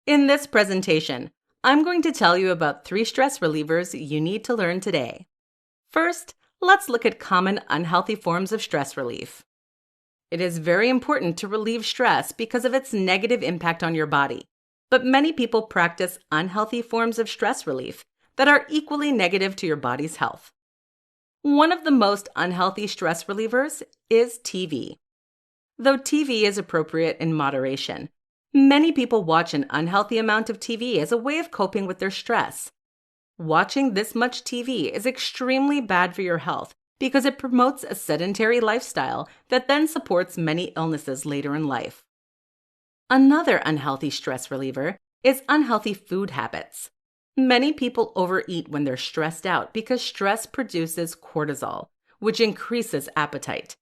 In this presentation, I'm going to tell you about 3 stress relievers you need to learn today. First, let's look at common unhealthy forms of stress relief. It is very important to relieve stress because of its negative impact on your body, but many people practice unhealthy forms of stress relief that are equally negative to your body's health. One of the most unhealthy stress relievers is TV. Though TV is appropriate in moderation, many people watch an unhealthy amount of TV as a way of coping with their stress. Watching this much TV is extremely bad for your health because it promotes a sedentary lifestyle that then supports many illnesses later in life. Another unhealthy stress reliever is unhealthy food habits. Many people overeat when they're stressed out because stress produces cortisol, which increases appetite.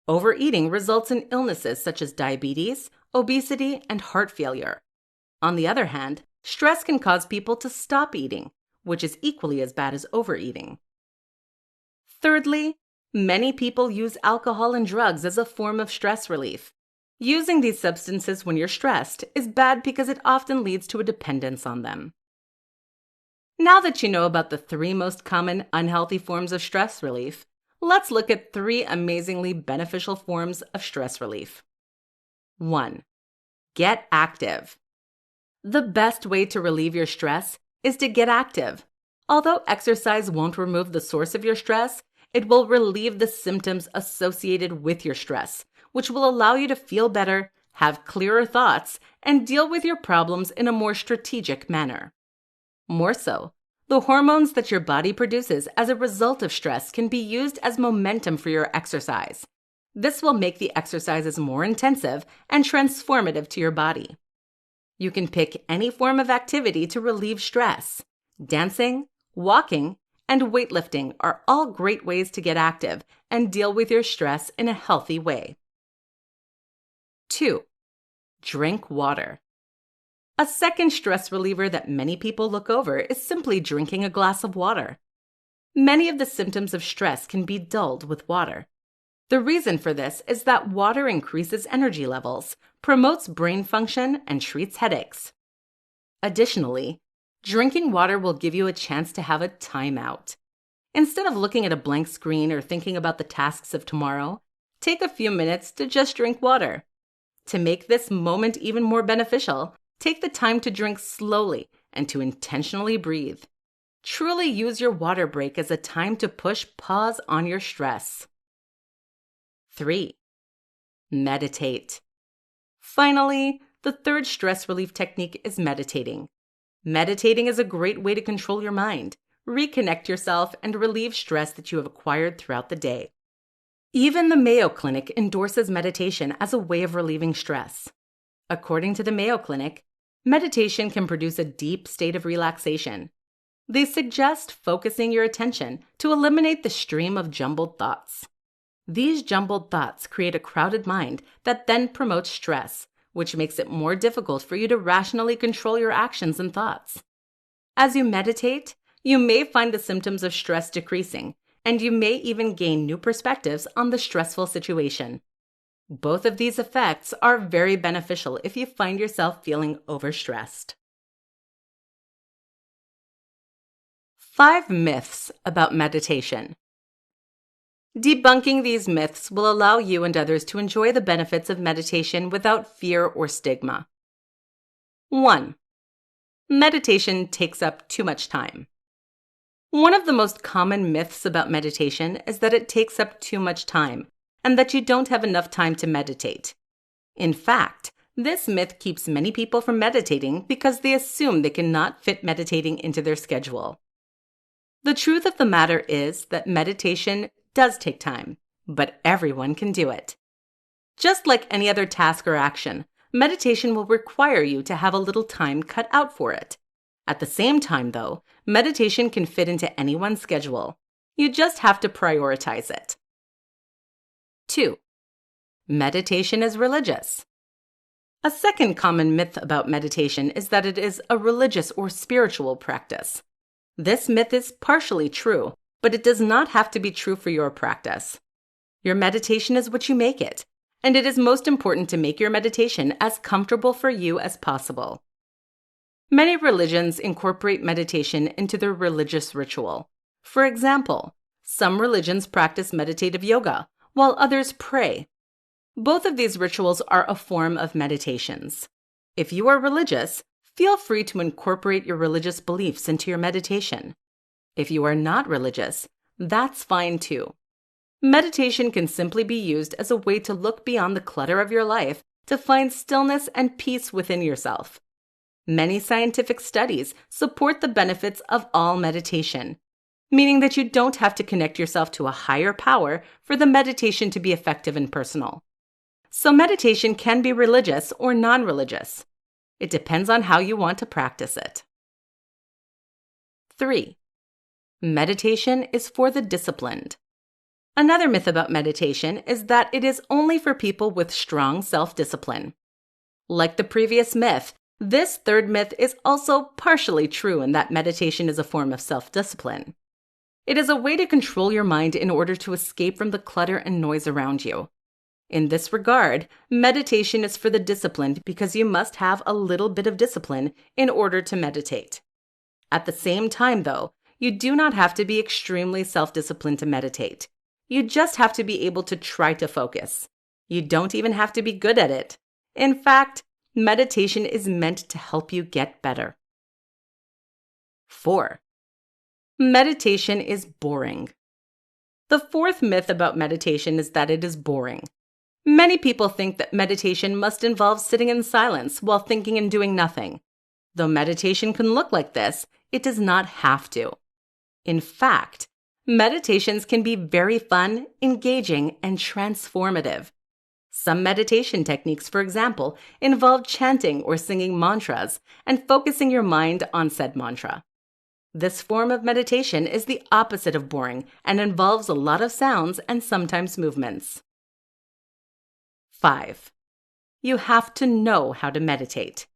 Overeating results in illnesses such as diabetes, obesity, and heart failure. On the other hand, stress can cause people to stop eating, which is equally as bad as overeating. Thirdly, many people use alcohol and drugs as a form of stress relief. Using these substances when you're stressed is bad because it often leads to a dependence on them. Now that you know about the 3 most common unhealthy forms of stress relief, let's look at 3 amazingly beneficial forms of stress relief. 1. Get active. The best way to relieve your stress is to get active. Although exercise won't remove the source of your stress, it will relieve the symptoms associated with your stress, which will allow you to feel better, have clearer thoughts, and deal with your problems in a more strategic manner. More so, the hormones that your body produces as a result of stress can be used as momentum for your exercise. This will make the exercises more intensive and transformative to your body. You can pick any form of activity to relieve stress. Dancing, walking, and weightlifting are all great ways to get active and deal with your stress in a healthy way. 2. Drink water. A second stress reliever that many people look over is simply drinking a glass of water. Many of the symptoms of stress can be dulled with water. The reason for this is that water increases energy levels, promotes brain function, and treats headaches. Additionally, drinking water will give you a chance to have a timeout. Instead of looking at a blank screen or thinking about the tasks of tomorrow, take a few minutes to just drink water. To make this moment even more beneficial, take the time to drink slowly and to intentionally breathe. Truly use your water break as a time to push pause on your stress. 3. Meditate. Finally, the third stress relief technique is meditating. Meditating is a great way to control your mind, reconnect yourself, and relieve stress that you have acquired throughout the day. Even the Mayo Clinic endorses meditation as a way of relieving stress. According to the Mayo Clinic, meditation can produce a deep state of relaxation. They suggest focusing your attention to eliminate the stream of jumbled thoughts. These jumbled thoughts create a crowded mind that then promotes stress, which makes it more difficult for you to rationally control your actions and thoughts. As you meditate, you may find the symptoms of stress decreasing, and you may even gain new perspectives on the stressful situation. Both of these effects are very beneficial if you find yourself feeling overstressed. 5 myths about meditation. Debunking these myths will allow you and others to enjoy the benefits of meditation without fear or stigma. 1. Meditation takes up too much time. One of the most common myths about meditation is that it takes up too much time and that you don't have enough time to meditate. In fact, this myth keeps many people from meditating because they assume they cannot fit meditating into their schedule. The truth of the matter is that meditation does take time, but everyone can do it. Just like any other task or action, meditation will require you to have a little time cut out for it. At the same time, though, meditation can fit into anyone's schedule. You just have to prioritize it. 2. Meditation is religious. A second common myth about meditation is that it is a religious or spiritual practice. This myth is partially true, but it does not have to be true for your practice. Your meditation is what you make it, and it is most important to make your meditation as comfortable for you as possible. Many religions incorporate meditation into their religious ritual. For example, some religions practice meditative yoga, while others pray. Both of these rituals are a form of meditations. If you are religious, feel free to incorporate your religious beliefs into your meditation. If you are not religious, that's fine too. Meditation can simply be used as a way to look beyond the clutter of your life to find stillness and peace within yourself. Many scientific studies support the benefits of all meditation, meaning that you don't have to connect yourself to a higher power for the meditation to be effective and personal. So meditation can be religious or non-religious. It depends on how you want to practice it. 3. Meditation is for the disciplined. Another myth about meditation is that it is only for people with strong self-discipline. Like the previous myth, this third myth is also partially true in that meditation is a form of self-discipline. It is a way to control your mind in order to escape from the clutter and noise around you. In this regard, meditation is for the disciplined because you must have a little bit of discipline in order to meditate. At the same time, though, you do not have to be extremely self-disciplined to meditate. You just have to be able to try to focus. You don't even have to be good at it. In fact, meditation is meant to help you get better. 4. Meditation is boring. The fourth myth about meditation is that it is boring. Many people think that meditation must involve sitting in silence while thinking and doing nothing. Though meditation can look like this, it does not have to. In fact, meditations can be very fun, engaging, and transformative. Some meditation techniques, for example, involve chanting or singing mantras and focusing your mind on said mantra. This form of meditation is the opposite of boring and involves a lot of sounds and sometimes movements. 5. You have to know how to meditate.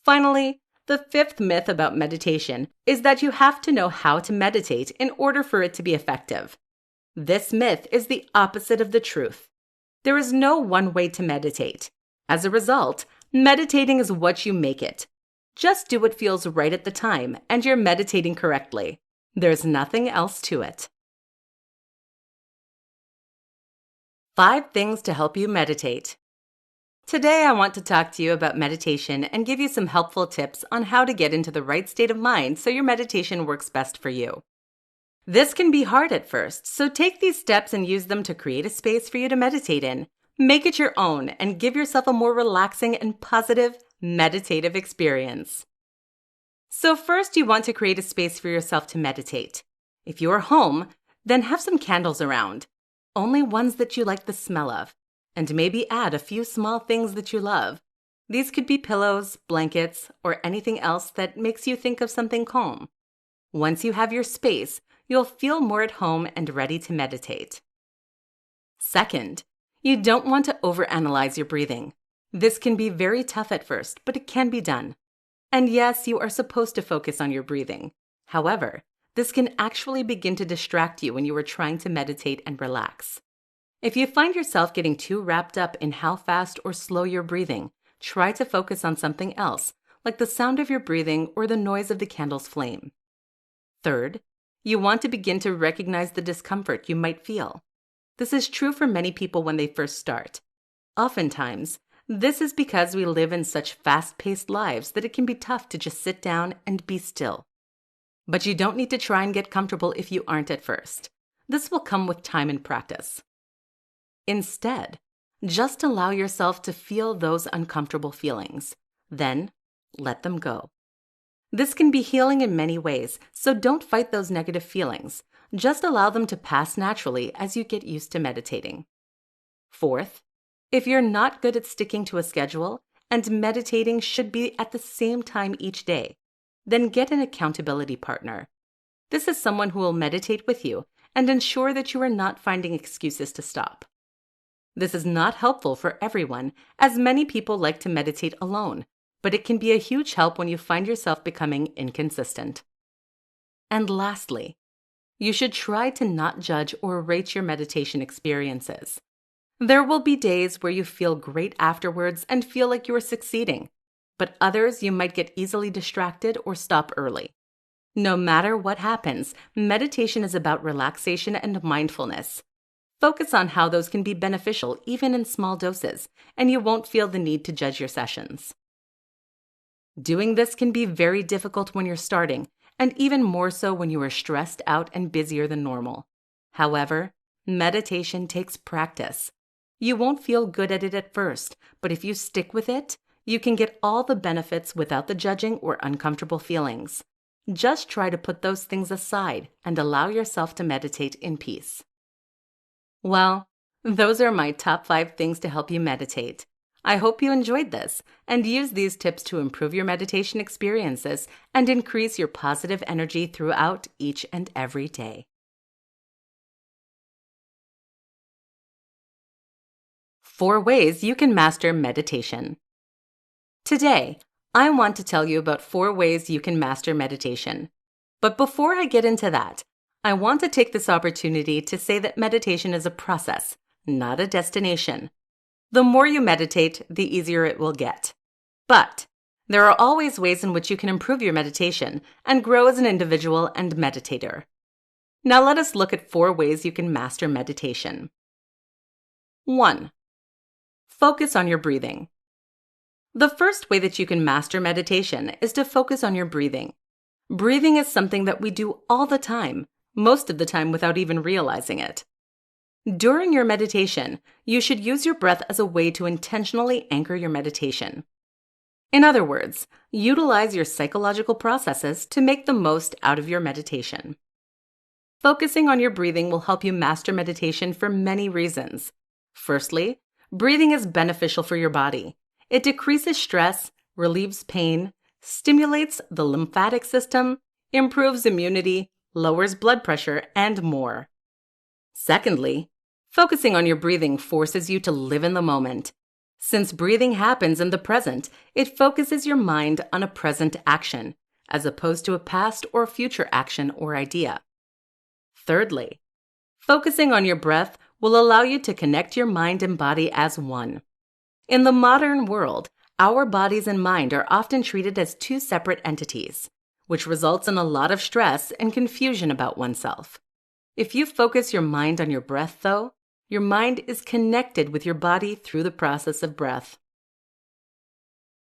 Finally, the fifth myth about meditation is that you have to know how to meditate in order for it to be effective. This myth is the opposite of the truth. There is no one way to meditate. As a result, meditating is what you make it. Just do what feels right at the time, and you're meditating correctly. There's nothing else to it. 5 things to help you meditate. Today, I want to talk to you about meditation and give you some helpful tips on how to get into the right state of mind so your meditation works best for you. This can be hard at first, so take these steps and use them to create a space for you to meditate in. Make it your own and give yourself a more relaxing and positive meditative experience. So first, you want to create a space for yourself to meditate. If you are home, then have some candles around, only ones that you like the smell of, and maybe add a few small things that you love. These could be pillows, blankets, or anything else that makes you think of something calm. Once you have your space, you'll feel more at home and ready to meditate. Second, you don't want to overanalyze your breathing. This can be very tough at first, but it can be done. And yes, you are supposed to focus on your breathing. However, this can actually begin to distract you when you are trying to meditate and relax. If you find yourself getting too wrapped up in how fast or slow you're breathing, try to focus on something else, like the sound of your breathing or the noise of the candle's flame. Third, you want to begin to recognize the discomfort you might feel. This is true for many people when they first start. Oftentimes, this is because we live in such fast-paced lives that it can be tough to just sit down and be still. But you don't need to try and get comfortable if you aren't at first. This will come with time and practice. Instead, just allow yourself to feel those uncomfortable feelings. Then, let them go. This can be healing in many ways, so don't fight those negative feelings. Just allow them to pass naturally as you get used to meditating. Fourth, if you're not good at sticking to a schedule and meditating should be at the same time each day, then get an accountability partner. This is someone who will meditate with you and ensure that you are not finding excuses to stop. This is not helpful for everyone, as many people like to meditate alone, but it can be a huge help when you find yourself becoming inconsistent. And lastly, you should try to not judge or rate your meditation experiences. There will be days where you feel great afterwards and feel like you are succeeding. but others you might get easily distracted or stop early. No matter what happens, meditation is about relaxation and mindfulness. Focus on how those can be beneficial even in small doses, and you won't feel the need to judge your sessions. Doing this can be very difficult when you're starting, and even more so when you are stressed out and busier than normal. However, meditation takes practice. You won't feel good at it at first, but if you stick with it, you can get all the benefits without the judging or uncomfortable feelings. Just try to put those things aside and allow yourself to meditate in peace. Well, those are my top 5 things to help you meditate. I hope you enjoyed this and use these tips to improve your meditation experiences and increase your positive energy throughout each and every day. 4 ways you can master meditation. Today, I want to tell you about 4 ways you can master meditation. But before I get into that, I want to take this opportunity to say that meditation is a process, not a destination. The more you meditate, the easier it will get. But there are always ways in which you can improve your meditation and grow as an individual and meditator. Now let us look at 4 ways you can master meditation. 1. Focus on your breathing. The first way that you can master meditation is to focus on your breathing. Breathing is something that we do all the time, most of the time without even realizing it. During your meditation, you should use your breath as a way to intentionally anchor your meditation. In other words, utilize your psychological processes to make the most out of your meditation. Focusing on your breathing will help you master meditation for many reasons. Firstly, breathing is beneficial for your body. It decreases stress, relieves pain, stimulates the lymphatic system, improves immunity, lowers blood pressure, and more. Secondly, focusing on your breathing forces you to live in the moment. Since breathing happens in the present, it focuses your mind on a present action, as opposed to a past or future action or idea. Thirdly, focusing on your breath will allow you to connect your mind and body as one. In the modern world, our bodies and mind are often treated as 2 separate entities, which results in a lot of stress and confusion about oneself. If you focus your mind on your breath, though, your mind is connected with your body through the process of breath.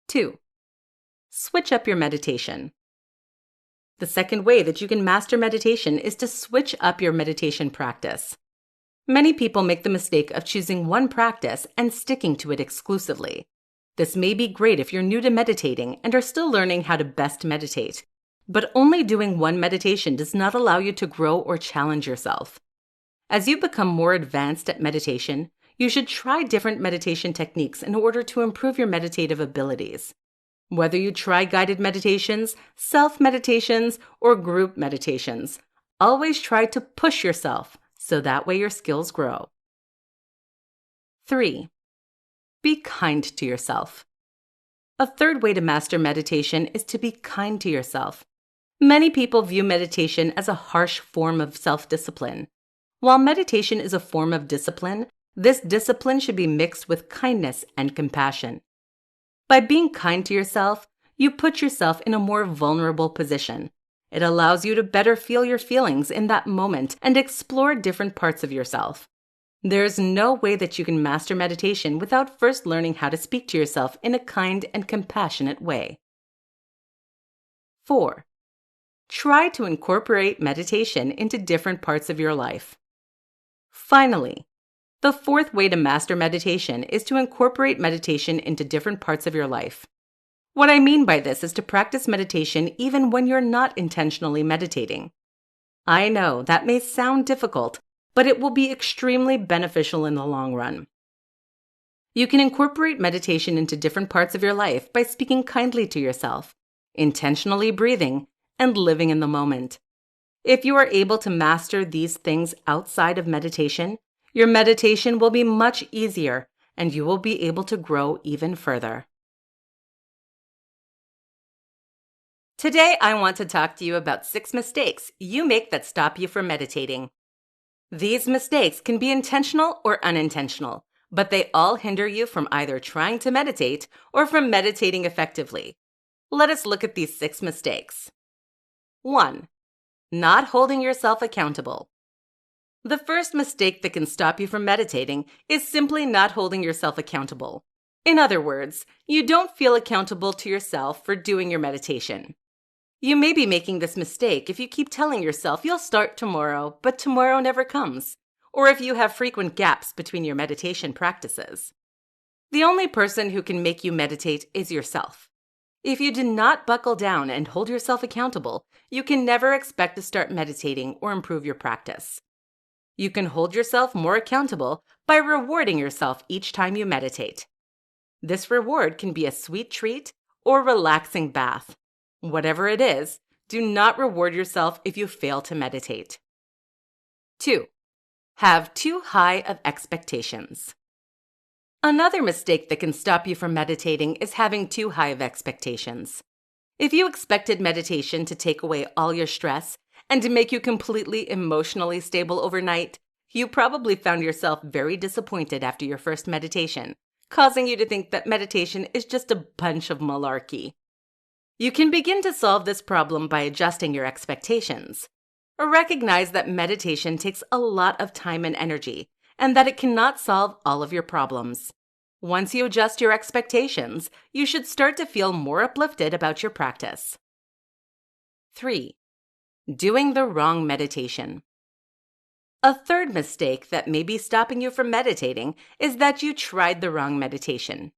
2. Switch up your meditation. The second way that you can master meditation is to switch up your meditation practice. Many people make the mistake of choosing one practice and sticking to it exclusively. This may be great if you're new to meditating and are still learning how to best meditate, but only doing one meditation does not allow you to grow or challenge yourself. As you become more advanced at meditation, you should try different meditation techniques in order to improve your meditative abilities. Whether you try guided meditations, self-meditations, or group meditations, always try to push yourself so that way your skills grow. 3. Be kind to yourself. A third way to master meditation is to be kind to yourself. Many people view meditation as a harsh form of self-discipline. While meditation is a form of discipline, this discipline should be mixed with kindness and compassion. By being kind to yourself, you put yourself in a more vulnerable position. It allows you to better feel your feelings in that moment and explore different parts of yourself. There's no way that you can master meditation without first learning how to speak to yourself in a kind and compassionate way. 4. Try to incorporate meditation into different parts of your life. Finally, the 4th way to master meditation is to incorporate meditation into different parts of your life. What I mean by this is to practice meditation even when you're not intentionally meditating. I know that may sound difficult, but it will be extremely beneficial in the long run. You can incorporate meditation into different parts of your life by speaking kindly to yourself, intentionally breathing, and living in the moment. If you are able to master these things outside of meditation, your meditation will be much easier and you will be able to grow even further. Today, I want to talk to you about 6 mistakes you make that stop you from meditating. These mistakes can be intentional or unintentional, but they all hinder you from either trying to meditate or from meditating effectively. Let us look at these 6 mistakes. 1. Not holding yourself accountable. The first mistake that can stop you from meditating is simply not holding yourself accountable. In other words, you don't feel accountable to yourself for doing your meditation. You may be making this mistake if you keep telling yourself you'll start tomorrow, but tomorrow never comes, or if you have frequent gaps between your meditation practices. The only person who can make you meditate is yourself. If you do not buckle down and hold yourself accountable, you can never expect to start meditating or improve your practice. You can hold yourself more accountable by rewarding yourself each time you meditate. This reward can be a sweet treat or relaxing bath. Whatever it is, do not reward yourself if you fail to meditate. 2. Have too high of expectations. Another mistake that can stop you from meditating is having too high of expectations. If you expected meditation to take away all your stress and to make you completely emotionally stable overnight, you probably found yourself very disappointed after your first meditation, causing you to think that meditation is just a bunch of malarkey. You can begin to solve this problem by adjusting your expectations. Recognize that meditation takes a lot of time and energy, and that it cannot solve all of your problems. Once you adjust your expectations, you should start to feel more uplifted about your practice. 3. Doing the wrong meditation. A third mistake that may be stopping you from meditating is that you tried the wrong meditation.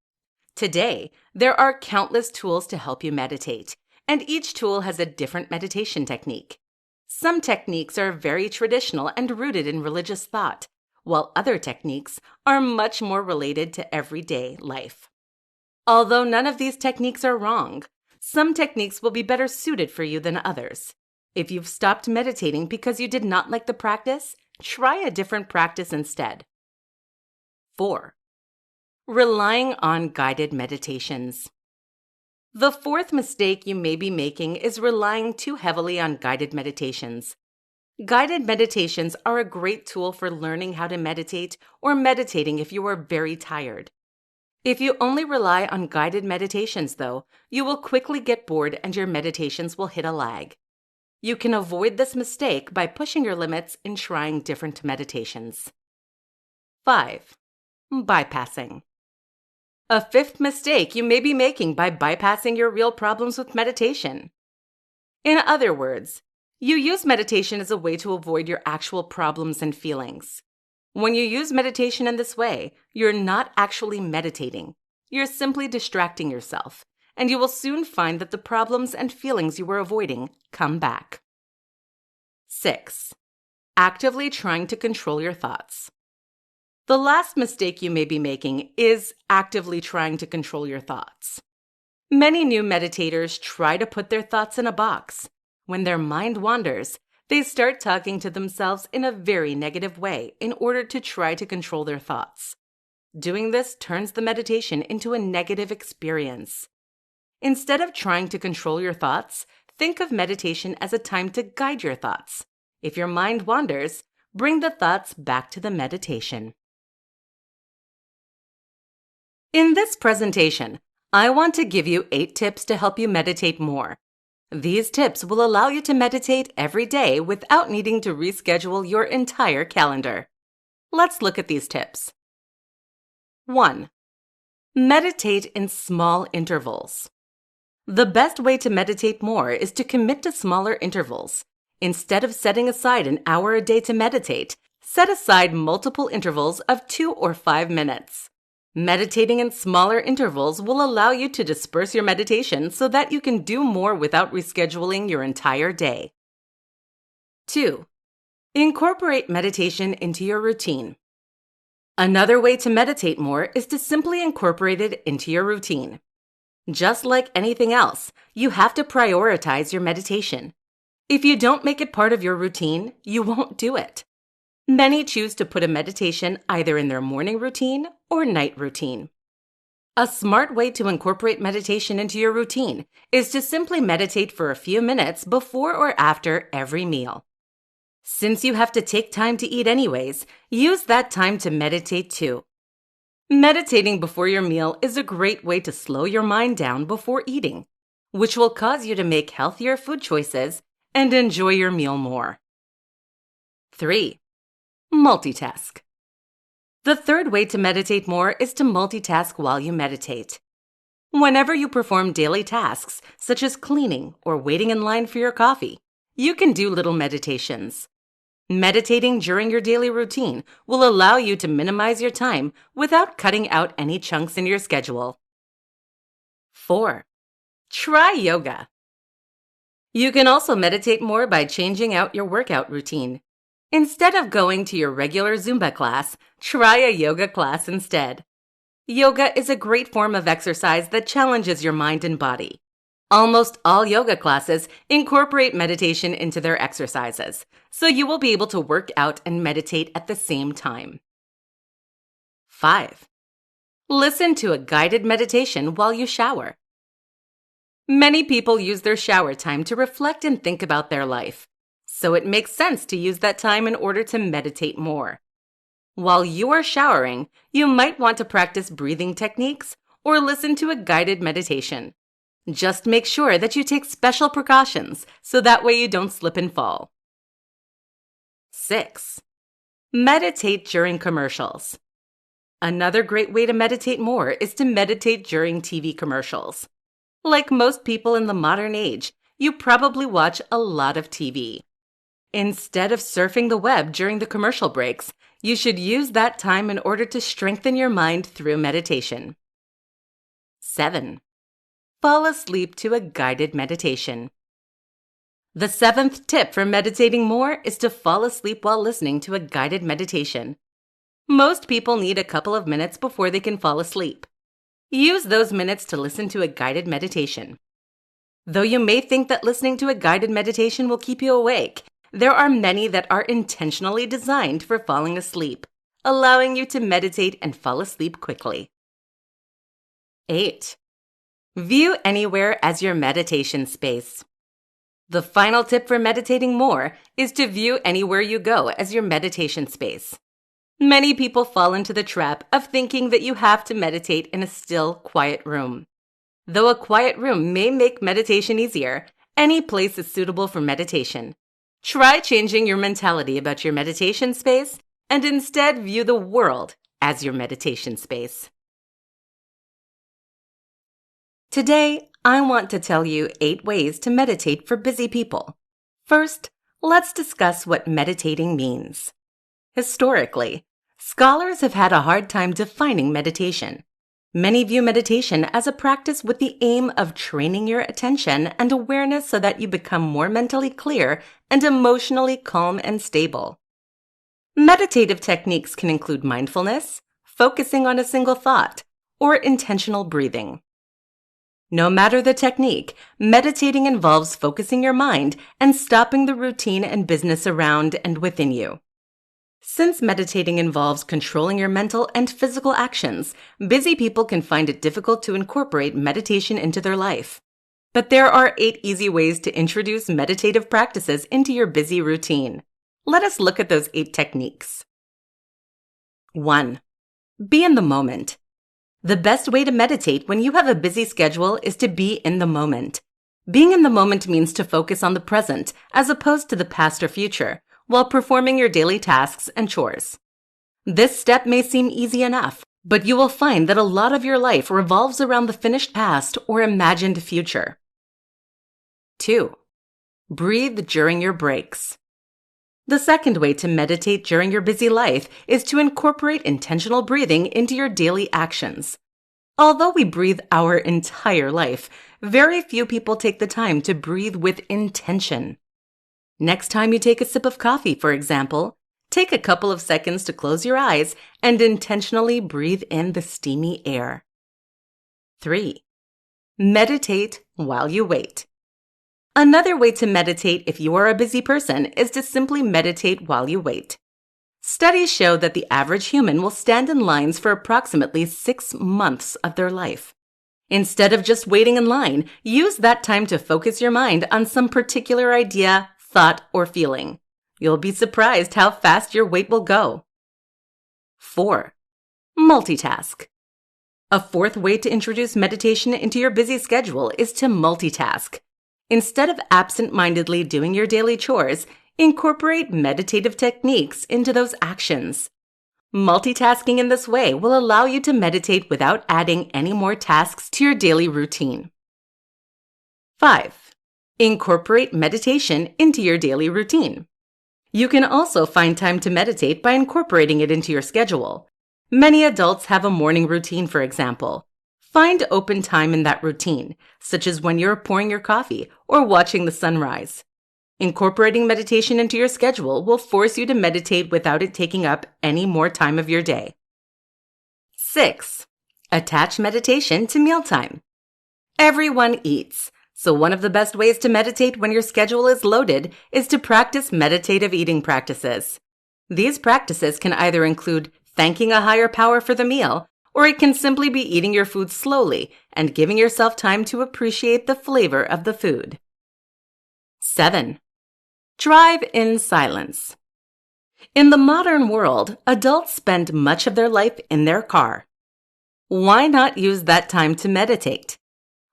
Today, there are countless tools to help you meditate, and each tool has a different meditation technique. Some techniques are very traditional and rooted in religious thought, while other techniques are much more related to everyday life. Although none of these techniques are wrong, some techniques will be better suited for you than others. If you've stopped meditating because you did not like the practice, try a different practice instead. 4. Relying on guided meditations. The fourth mistake you may be making is relying too heavily on guided meditations. Guided meditations are a great tool for learning how to meditate or meditating if you are very tired. If you only rely on guided meditations, though, you will quickly get bored and your meditations will hit a lag. You can avoid this mistake by pushing your limits and trying different meditations. 5. Bypassing. A fifth mistake you may be making by bypassing your real problems with meditation. In other words, you use meditation as a way to avoid your actual problems and feelings. When you use meditation in this way, you're not actually meditating. You're simply distracting yourself, and you will soon find that the problems and feelings you were avoiding come back. 6. Actively trying to control your thoughts. The last mistake you may be making is actively trying to control your thoughts. Many new meditators try to put their thoughts in a box. When their mind wanders, they start talking to themselves in a very negative way in order to try to control their thoughts. Doing this turns the meditation into a negative experience. Instead of trying to control your thoughts, think of meditation as a time to guide your thoughts. If your mind wanders, bring the thoughts back to the meditation. In this presentation, I want to give you 8 tips to help you meditate more. These tips will allow you to meditate every day without needing to reschedule your entire calendar. Let's look at these tips. 1. Meditate in small intervals. The best way to meditate more is to commit to smaller intervals. Instead of setting aside an hour a day to meditate, set aside multiple intervals of 2 or 5 minutes. Meditating in smaller intervals will allow you to disperse your meditation so that you can do more without rescheduling your entire day. 2. Incorporate meditation into your routine. Another way to meditate more is to simply incorporate it into your routine. Just like anything else, you have to prioritize your meditation. If you don't make it part of your routine, you won't do it. Many choose to put a meditation either in their morning routine or night routine. A smart way to incorporate meditation into your routine is to simply meditate for a few minutes before or after every meal. Since you have to take time to eat anyways, use that time to meditate too. Meditating before your meal is a great way to slow your mind down before eating, which will cause you to make healthier food choices and enjoy your meal more. 3. Multitask. The third way to meditate more is to multitask while you meditate. Whenever you perform daily tasks, such as cleaning or waiting in line for your coffee, you can do little meditations. Meditating during your daily routine will allow you to minimize your time without cutting out any chunks in your schedule. 4. Try yoga. You can also meditate more by changing out your workout routine. Instead of going to your regular Zumba class, try a yoga class instead. Yoga is a great form of exercise that challenges your mind and body. Almost all yoga classes incorporate meditation into their exercises, so you will be able to work out and meditate at the same time. 5. Listen to a guided meditation while you shower. Many people use their shower time to reflect and think about their life, so it makes sense to use that time in order to meditate more. While you are showering, you might want to practice breathing techniques or listen to a guided meditation. Just make sure that you take special precautions so that way you don't slip and fall. 6. Meditate during commercials. Another great way to meditate more is to meditate during TV commercials. Like most people in the modern age, you probably watch a lot of TV. Instead of surfing the web during the commercial breaks, you should use that time in order to strengthen your mind through meditation. 7. Fall asleep to a guided meditation. The 7th tip for meditating more is to fall asleep while listening to a guided meditation. Most people need a couple of minutes before they can fall asleep. Use those minutes to listen to a guided meditation. Though you may think that listening to a guided meditation will keep you awake, there are many that are intentionally designed for falling asleep, allowing you to meditate and fall asleep quickly. 8. View anywhere as your meditation space. The final tip for meditating more is to view anywhere you go as your meditation space. Many people fall into the trap of thinking that you have to meditate in a still, quiet room. Though a quiet room may make meditation easier, any place is suitable for meditation. Try changing your mentality about your meditation space and instead view the world as your meditation space. Today, I want to tell you 8 ways to meditate for busy people. First, let's discuss what meditating means. Historically, scholars have had a hard time defining meditation. Many view meditation as a practice with the aim of training your attention and awareness so that you become more mentally clear and emotionally calm and stable. Meditative techniques can include mindfulness, focusing on a single thought, or intentional breathing. No matter the technique, meditating involves focusing your mind and stopping the routine and business around and within you. Since meditating involves controlling your mental and physical actions, busy people can find it difficult to incorporate meditation into their life. But there are 8 easy ways to introduce meditative practices into your busy routine. Let us look at those 8 techniques. 1. Be in the moment. The best way to meditate when you have a busy schedule is to be in the moment. Being in the moment means to focus on the present as opposed to the past or future, while performing your daily tasks and chores. This step may seem easy enough, but you will find that a lot of your life revolves around the finished past or imagined future. 2. Breathe during your breaks. The second way to meditate during your busy life is to incorporate intentional breathing into your daily actions. Although we breathe our entire life, very few people take the time to breathe with intention. Next time you take a sip of coffee, for example, take a couple of seconds to close your eyes and intentionally breathe in the steamy air. 3. Meditate while you wait. Another way to meditate if you are a busy person is to simply meditate while you wait. Studies show that the average human will stand in lines for approximately 6 months of their life. Instead of just waiting in line, use that time to focus your mind on some particular idea, thought, or feeling. You'll be surprised how fast your wait will go. 4. Multitask. A fourth way to introduce meditation into your busy schedule is to multitask. Instead of absent-mindedly doing your daily chores, incorporate meditative techniques into those actions. Multitasking in this way will allow you to meditate without adding any more tasks to your daily routine. 5. Incorporate meditation into your daily routine. You can also find time to meditate by incorporating it into your schedule. Many adults have a morning routine, for example. Find open time in that routine, such as when you're pouring your coffee or watching the sunrise. Incorporating meditation into your schedule will force you to meditate without it taking up any more time of your day. 6. Attach meditation to mealtime. Everyone eats, so one of the best ways to meditate when your schedule is loaded is to practice meditative eating practices. These practices can either include thanking a higher power for the meal, or it can simply be eating your food slowly and giving yourself time to appreciate the flavor of the food. 7. Drive in silence. In the modern world, adults spend much of their life in their car. Why not use that time to meditate?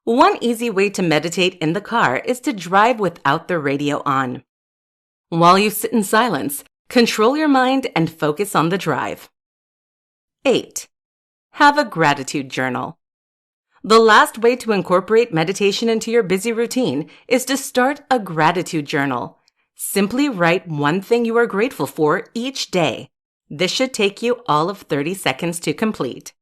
One easy way to meditate in the car is to drive without the radio on. While you sit in silence, control your mind and focus on the drive. 8. Have a gratitude journal. The last way to incorporate meditation into your busy routine is to start a gratitude journal. Simply write one thing you are grateful for each day. This should take you all of 30 seconds to complete.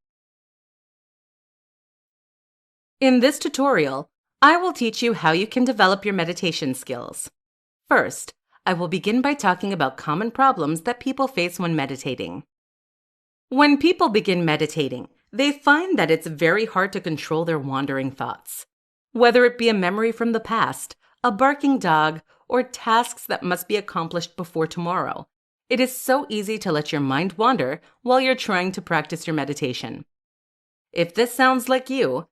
In this tutorial, I will teach you how you can develop your meditation skills. First, I will begin by talking about common problems that people face when meditating. When people begin meditating, they find that it's very hard to control their wandering thoughts. Whether it be a memory from the past, a barking dog, or tasks that must be accomplished before tomorrow, it is so easy to let your mind wander while you're trying to practice your meditation. If this sounds like you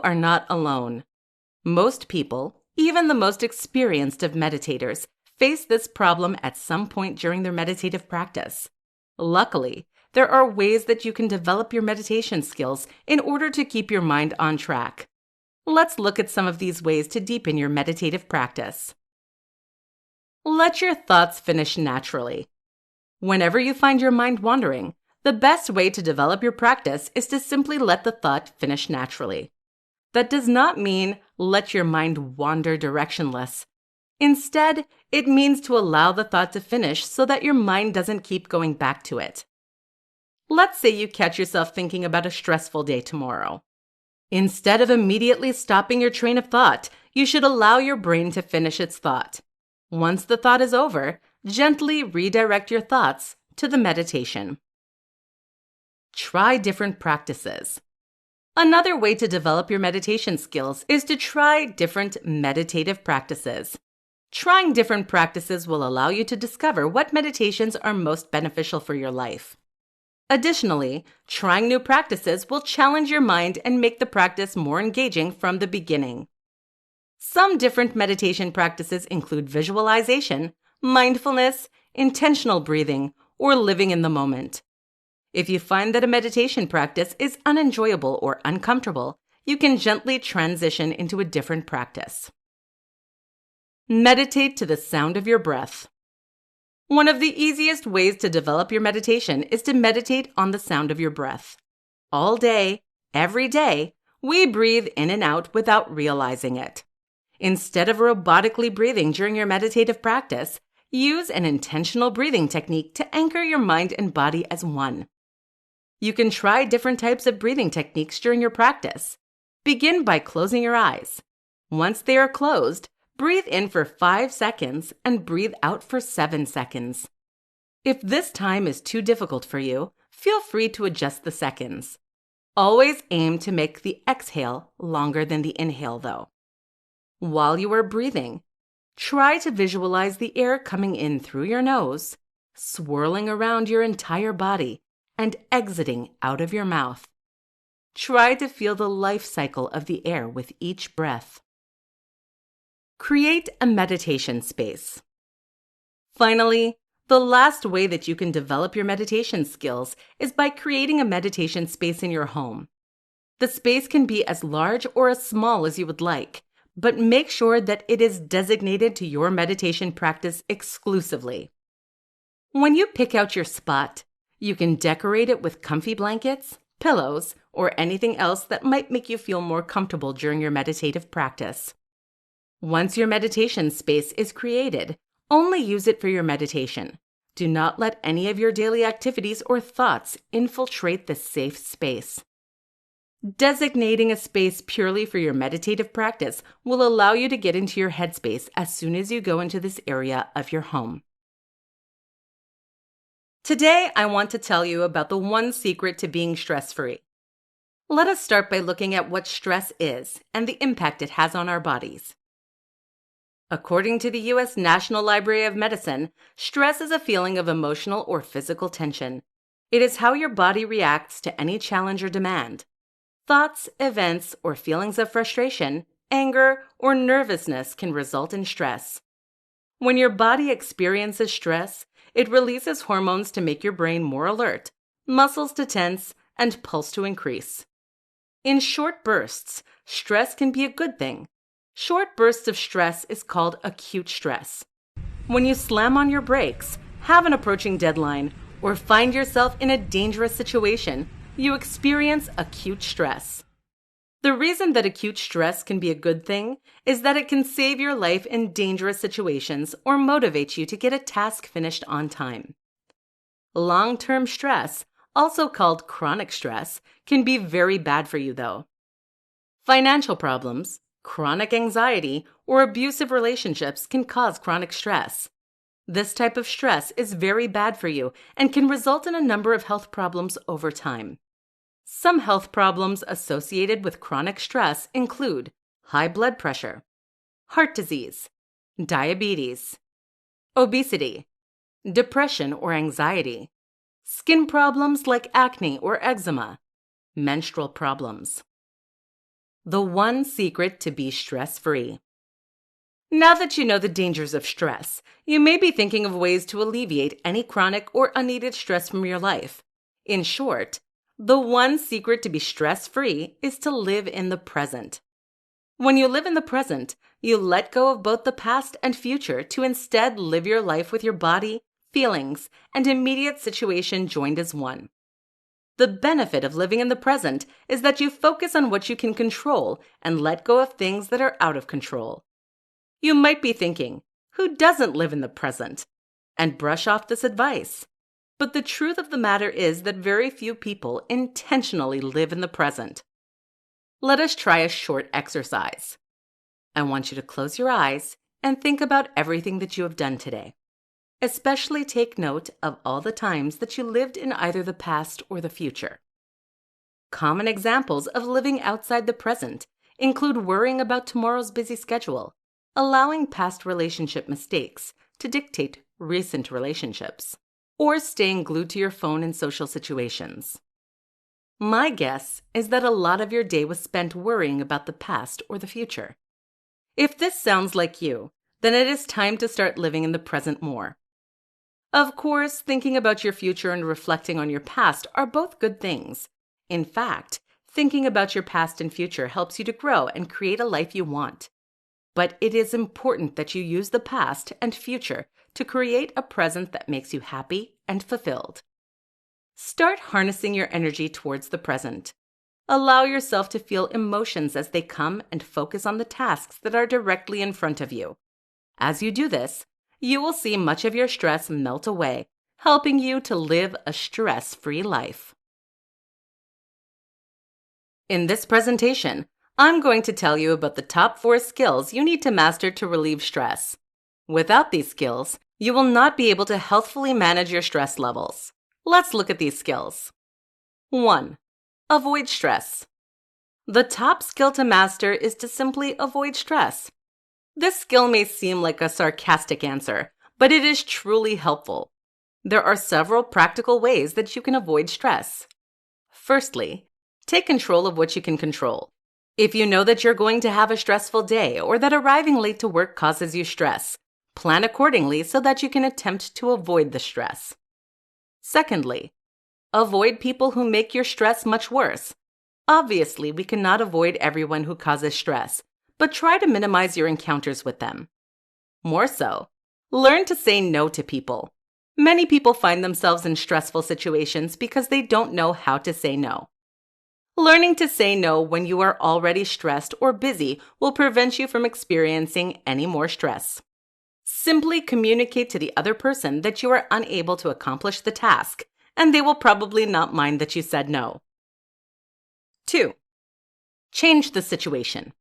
are not alone. Most people, even the most experienced of meditators, face this problem at some point during their meditative practice. Luckily, there are ways that you can develop your meditation skills in order to keep your mind on track. Let's look at some of these ways to deepen your meditative practice. Let your thoughts finish naturally. Whenever you find your mind wandering, the best way to develop your practice is to simply let the thought finish naturally. That does not mean let your mind wander directionless. Instead, it means to allow the thought to finish so that your mind doesn't keep going back to it. Let's say you catch yourself thinking about a stressful day tomorrow. Instead of immediately stopping your train of thought, you should allow your brain to finish its thought. Once the thought is over, gently redirect your thoughts to the meditation. Try different practices. Another way to develop your meditation skills is to try different meditative practices. Trying different practices will allow you to discover what meditations are most beneficial for your life. Additionally, trying new practices will challenge your mind and make the practice more engaging from the beginning. Some different meditation practices include visualization, mindfulness, intentional breathing, or living in the moment. If you find that a meditation practice is unenjoyable or uncomfortable, you can gently transition into a different practice. Meditate to the sound of your breath. One of the easiest ways to develop your meditation is to meditate on the sound of your breath. All day, every day, we breathe in and out without realizing it. Instead of robotically breathing during your meditative practice, use an intentional breathing technique to anchor your mind and body as one. You can try different types of breathing techniques during your practice. Begin by closing your eyes. Once they are closed, breathe in for 5 seconds and breathe out for 7 seconds. If this time is too difficult for you, feel free to adjust the seconds. Always aim to make the exhale longer than the inhale, though. While you are breathing, try to visualize the air coming in through your nose, swirling around your entire body, and exiting out of your mouth. Try to feel the life cycle of the air with each breath. Create a meditation space. Finally, The last way that you can develop your meditation skills is by creating a meditation space in your home. The space can be as large or as small as you would like, but make sure that it is designated to your meditation practice exclusively. When you pick out your spot, you can decorate it with comfy blankets, pillows, or anything else that might make you feel more comfortable during your meditative practice. Once your meditation space is created, only use it for your meditation. Do not let any of your daily activities or thoughts infiltrate this safe space. Designating a space purely for your meditative practice will allow you to get into your headspace as soon as you go into this area of your home. Today, I want to tell you about the one secret to being stress-free. Let us start by looking at what stress is and the impact it has on our bodies. According to the U.S. National Library of Medicine, stress is a feeling of emotional or physical tension. It is how your body reacts to any challenge or demand. Thoughts, events, or feelings of frustration, anger, or nervousness can result in stress. When your body experiences stress, it releases hormones to make your brain more alert, muscles to tense, and pulse to increase. In short bursts, stress can be a good thing. Short bursts of stress is called acute stress. When you slam on your brakes, have an approaching deadline, or find yourself in a dangerous situation, you experience acute stress. The reason that acute stress can be a good thing is that it can save your life in dangerous situations or motivate you to get a task finished on time. Long-term stress, also called chronic stress, can be very bad for you though. Financial problems, chronic anxiety, or abusive relationships can cause chronic stress. This type of stress is very bad for you and can result in a number of health problems over time. Some health problems associated with chronic stress include high blood pressure, heart disease, diabetes, obesity, depression or anxiety, skin problems like acne or eczema, menstrual problems. The one secret to be stress-free. Now that you know the dangers of stress, you may be thinking of ways to alleviate any chronic or unneeded stress from your life. In short, the one secret to be stress-free is to live in the present. When you live in the present, you let go of both the past and future to instead live your life with your body, feelings, and immediate situation joined as one. The benefit of living in the present is that you focus on what you can control and let go of things that are out of control. You might be thinking, who doesn't live in the present? And brush off this advice. But the truth of the matter is that very few people intentionally live in the present. Let us try a short exercise. I want you to close your eyes and think about everything that you have done today. Especially take note of all the times that you lived in either the past or the future. Common examples of living outside the present include worrying about tomorrow's busy schedule, allowing past relationship mistakes to dictate recent relationships, or staying glued to your phone in social situations. My guess is that a lot of your day was spent worrying about the past or the future. If this sounds like you, then it is time to start living in the present more. Of course, thinking about your future and reflecting on your past are both good things. In fact, thinking about your past and future helps you to grow and create a life you want. But it is important that you use the past and future to create a present that makes you happy and fulfilled. Start harnessing your energy towards the present. Allow yourself to feel emotions as they come and focus on the tasks that are directly in front of you. As you do this, you will see much of your stress melt away, helping you to live a stress-free life. In this presentation, I'm going to tell you about the top 4 skills you need to master to relieve stress. Without these skills, you will not be able to healthfully manage your stress levels. Let's look at these skills. 1. Avoid stress. The top skill to master is to simply avoid stress. This skill may seem like a sarcastic answer, but it is truly helpful. There are several practical ways that you can avoid stress. Firstly, take control of what you can control. If you know that you're going to have a stressful day or that arriving late to work causes you stress, Plan accordingly so that you can attempt to avoid the stress. Secondly, avoid people who make your stress much worse. Obviously, we cannot avoid everyone who causes stress, but try to minimize your encounters with them. More so, learn to say no to people. Many people find themselves in stressful situations because they don't know how to say no. Learning to say no when you are already stressed or busy will prevent you from experiencing any more stress. Simply communicate to the other person that you are unable to accomplish the task, and they will probably not mind that you said no. 2. Change the situation.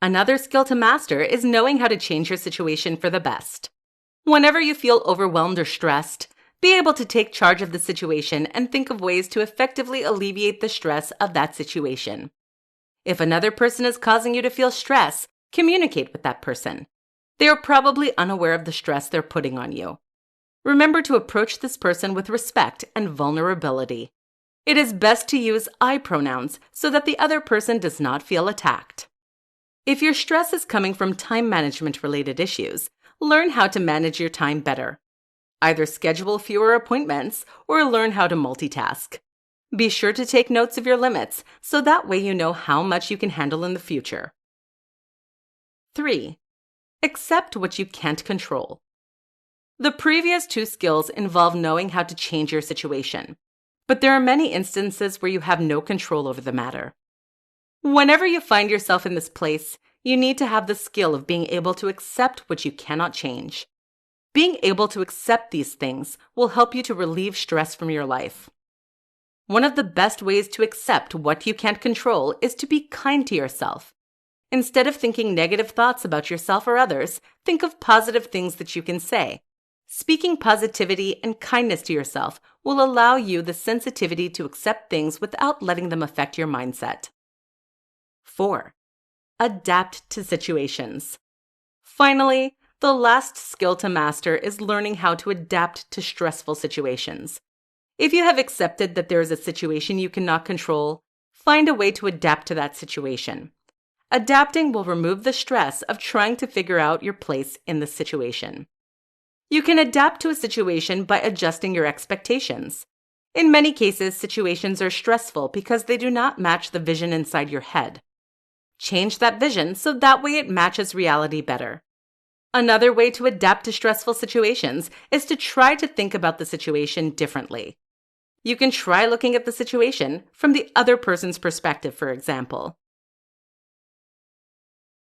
Another skill to master is knowing how to change your situation for the best. Whenever you feel overwhelmed or stressed, be able to take charge of the situation and think of ways to effectively alleviate the stress of that situation. If another person is causing you to feel stress, communicate with that person. They are probably unaware of the stress they're putting on you. Remember to approach this person with respect and vulnerability. It is best to use I pronouns so that the other person does not feel attacked. If your stress is coming from time management-related issues, learn how to manage your time better. Either schedule fewer appointments or learn how to multitask. Be sure to take notes of your limits so that way you know how much you can handle in the future. 3. Accept what you can't control. The previous 2 skills involve knowing how to change your situation, but there are many instances where you have no control over the matter. Whenever you find yourself in this place, you need to have the skill of being able to accept what you cannot change. Being able to accept these things will help you to relieve stress from your life. One of the best ways to accept what you can't control is to be kind to yourself. Instead of thinking negative thoughts about yourself or others, think of positive things that you can say. Speaking positivity and kindness to yourself will allow you the sensitivity to accept things without letting them affect your mindset. 4. Adapt to situations. Finally, the last skill to master is learning how to adapt to stressful situations. If you have accepted that there is a situation you cannot control, find a way to adapt to that situation. Adapting will remove the stress of trying to figure out your place in the situation. You can adapt to a situation by adjusting your expectations. In many cases, situations are stressful because they do not match the vision inside your head. Change that vision so that way it matches reality better. Another way to adapt to stressful situations is to try to think about the situation differently. You can try looking at the situation from the other person's perspective, for example.